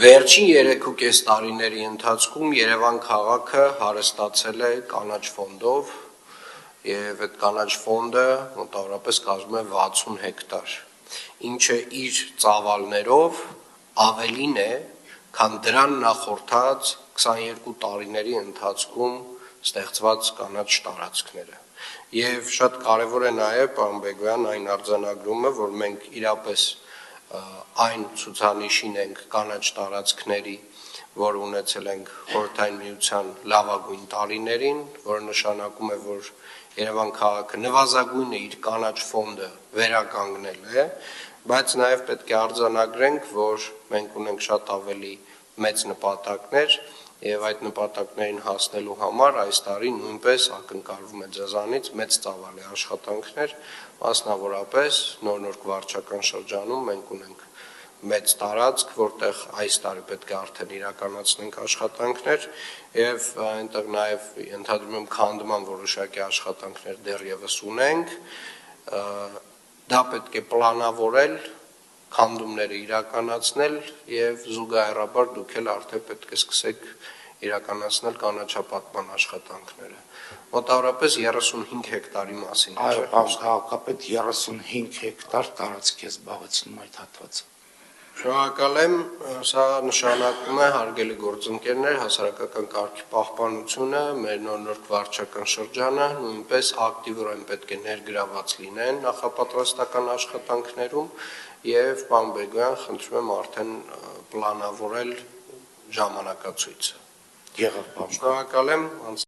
Վերջին 3.5 տարիների ընթացքում Երևան քաղաքը հարստացել է կանաչ ֆոնդով եւ այդ կանաչ ֆոնդը մոտավորապես կազմում է 60 հեկտար, ինչը իր ծավալներով ավելին է, քան դրան նախորդած 22 տարիների ընթացքում ստեղծված կանաչ տարածքները։ Եվ շատ կարևոր է նաև, պարոն Բեգոյան, այն արձանագրումը, որ մենք իրապես այն ցուցանիշին ենք կանաչ տարածքների, որ ունեցել ենք Խորհրդային Միության լավագույն տարիներին, որը նշանակում է, որ Երևան քաղաքը նվազագույնը իր կանաչ ֆոնդը վերականգնել է, բայց նաև պետք է արձանագրենք, որ մենք ունենք շատ ավելի մեծ նպատակներ եւ այդ նպատակներին հասնելու համար այս տարի նույնպես ակնկալվում է ձեզանից մեծ ծավալի աշխատանքներ, մասնավորապես նոր վարչական շրջանում մենք ունենք մեծ տարածք, որտեղ այս տարի պետք է արդեն իրականացնենք աշխատանքներ եւ այնտեղ նաեւ ընդհանրում եմ քանդման որոշակի աշխատանքներ դեռևս ունենք, դա պետք է պլանավորել, քանդումները իրականացնել եւ զուգահեռաբար դուք էլ արդեն պետք է սկսեք իրականացնել կանաչապատման աշխատանքները։ Մոտավորապես 35 հեկտարի մասին։ Այո, պարոն քաղաքապետ, 35 հեկտար տարածք է զբաղեցնում այդ հատվածը։ Շնորհակալ եմ, սա նշանակում է հարգելի գործընկերներ, հասարակական կարգի պահպանությունը, մեր նոր վարչական շրջանը նույնպես ակտիվորեն պետք է ներգրաված լինեն նախապատրաստական աշխատանքներում եւ պարոն Բեգոյան, խնդրում եմ արդեն պլանավորել ժամանակացույցը։ Եղավ, պարոն։ Շնորհակալ եմ։